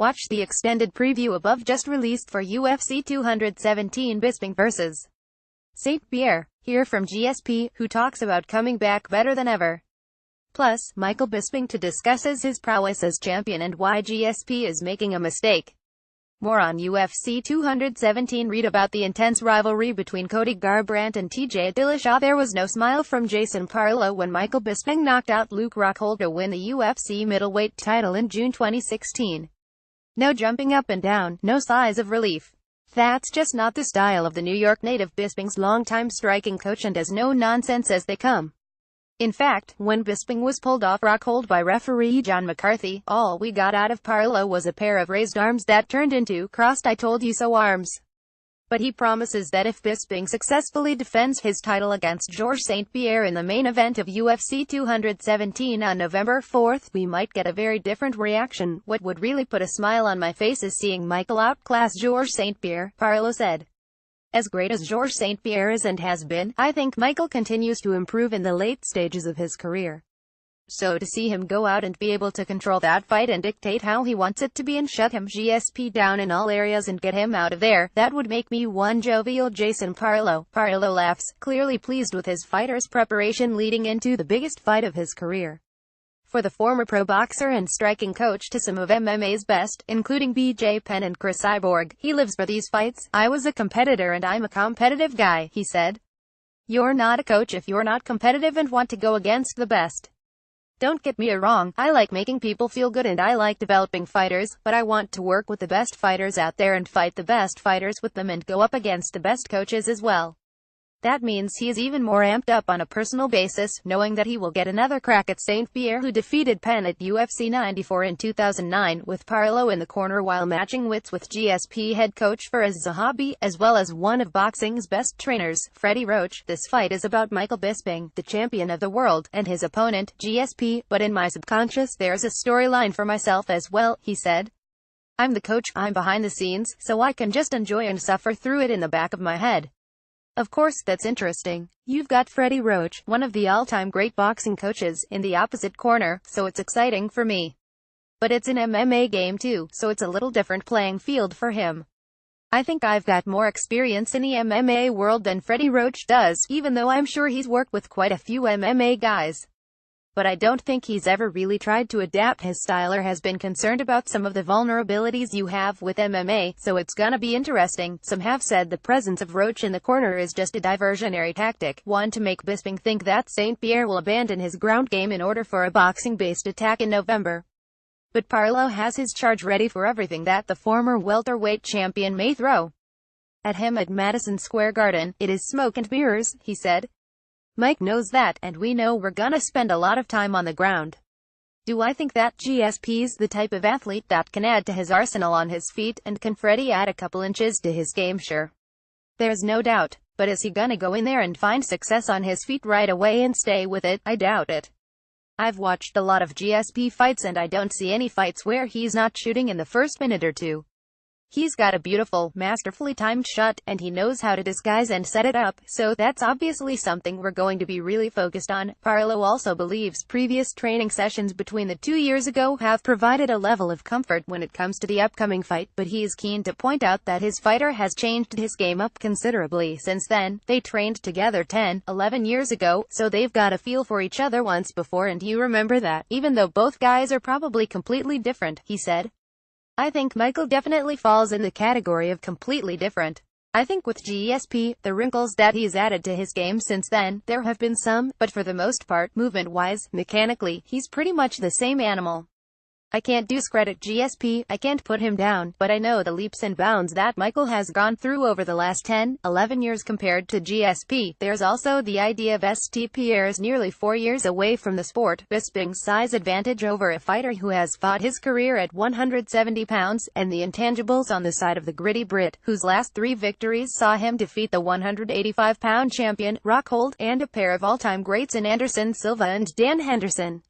Watch the extended preview above just released for UFC 217 Bisping vs. StPierre. Hear from GSP, who talks about coming back better than ever. Plus, Michael Bisping discusses his prowess as champion and why GSP is making a mistake. More on UFC 217. Read about the intense rivalry between Cody Garbrandt and TJ Dillashaw. There was no smile from Jason Parillo when Michael Bisping knocked out Luke Rockhold to win the UFC middleweight title in June 2016. No jumping up and down, no sighs of relief. That's just not the style of the New York native. Bisping's longtime striking coach, and as no nonsense as they come. In fact, when Bisping was pulled off Rockhold by referee John McCarthy, all we got out of Parillo was a pair of raised arms that turned into crossed I told you so arms. But he promises that if Bisping successfully defends his title against Georges St-Pierre in the main event of UFC 217 on November 4th, we might get a very different reaction. What would really put a smile on my face is seeing Michael outclass Georges St-Pierre, Parillo said. As great as Georges St-Pierre is and has been, I think Michael continues to improve in the late stages of his career. So to see him go out and be able to control that fight and dictate how he wants it to be and shut him GSP down in all areas and get him out of there, that would make me one jovial Jason Parillo. Parillo laughs, clearly pleased with his fighter's preparation leading into the biggest fight of his career. For the former pro boxer and striking coach to some of MMA's best, including BJ Penn and Chris Cyborg, he lives for these fights. I was a competitor and I'm a competitive guy, he said. You're not a coach if you're not competitive and want to go against the best. Don't get me wrong, I like making people feel good and I like developing fighters, but I want to work with the best fighters out there and fight the best fighters with them and go up against the best coaches as well. That means he is even more amped up on a personal basis, knowing that he will get another crack at St-Pierre, who defeated Penn at UFC 94 in 2009, with Parillo in the corner while matching wits with GSP head coach Faraz Zahabi, as well as one of boxing's best trainers, Freddie Roach. This fight is about Michael Bisping, the champion of the world, and his opponent, GSP, but in my subconscious there's a storyline for myself as well, he said. I'm the coach, I'm behind the scenes, so I can just enjoy and suffer through it in the back of my head. Of course that's interesting. You've got Freddie Roach, one of the all-time great boxing coaches, in the opposite corner, so it's exciting for me. But it's an MMA game too, so it's a little different playing field for him. I think I've got more experience in the MMA world than Freddie Roach does, even though I'm sure he's worked with quite a few MMA guys. But I don't think he's ever really tried to adapt his style or has been concerned about some of the vulnerabilities you have with MMA, so it's gonna be interesting. Some have said the presence of Roach in the corner is just a diversionary tactic, one to make Bisping think that St-Pierre will abandon his ground game in order for a boxing-based attack in November. But Parillo has his charge ready for everything that the former welterweight champion may throw at him at Madison Square Garden. It is smoke and mirrors, he said. Mike knows that, and we know we're gonna spend a lot of time on the ground. Do I think that GSP's the type of athlete that can add to his arsenal on his feet, and can Freddie add a couple inches to his game? Sure. There's no doubt. But is he gonna go in there and find success on his feet right away and stay with it? I doubt it. I've watched a lot of GSP fights and I don't see any fights where he's not shooting in the first minute or two. He's got a beautiful, masterfully timed shot, and he knows how to disguise and set it up, so that's obviously something we're going to be really focused on. Parillo also believes previous training sessions between the 2 years ago have provided a level of comfort when it comes to the upcoming fight, but he is keen to point out that his fighter has changed his game up considerably since then. They trained together 10, 11 years ago, so they've got a feel for each other once before, and you remember that, even though both guys are probably completely different, he said. I think Michael definitely falls in the category of completely different. I think with GSP, the wrinkles that he's added to his game since then, there have been some, but for the most part, movement-wise, mechanically, he's pretty much the same animal. I can't discredit GSP, I can't put him down, but I know the leaps and bounds that Michael has gone through over the last 10, 11 years compared to GSP. There's also the idea of StPierre's nearly 4 years away from the sport, Bisping's size advantage over a fighter who has fought his career at 170 pounds, and the intangibles on the side of the gritty Brit, whose last 3 victories saw him defeat the 185-pound champion, Rockhold, and a pair of all-time greats in Anderson Silva and Dan Henderson.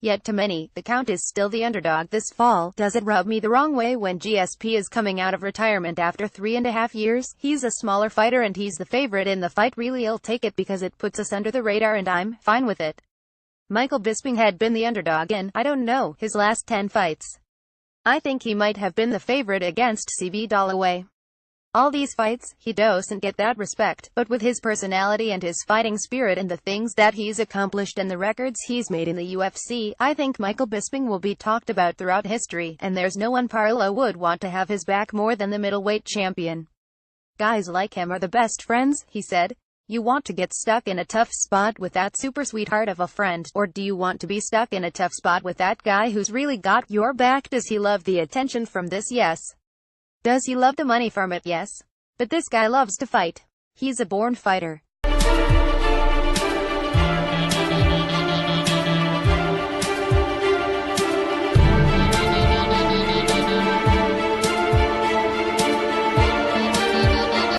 Yet to many, the Count is still the underdog this fall. Does it rub me the wrong way when GSP is coming out of retirement after 3.5 years? He's a smaller fighter and he's the favorite in the fight. Really, I'll take it because it puts us under the radar and I'm fine with it. Michael Bisping had been the underdog in, I don't know, his last 10 fights. I think he might have been the favorite against CB Dalloway. All these fights, he doesn't get that respect, but with his personality and his fighting spirit and the things that he's accomplished and the records he's made in the UFC, I think Michael Bisping will be talked about throughout history, and there's no one Parillo would want to have his back more than the middleweight champion. Guys like him are the best friends, he said. You want to get stuck in a tough spot with that super sweetheart of a friend, or do you want to be stuck in a tough spot with that guy who's really got your back? Does he love the attention from this? Yes. Does he love the money from it? Yes. But this guy loves to fight. He's a born fighter.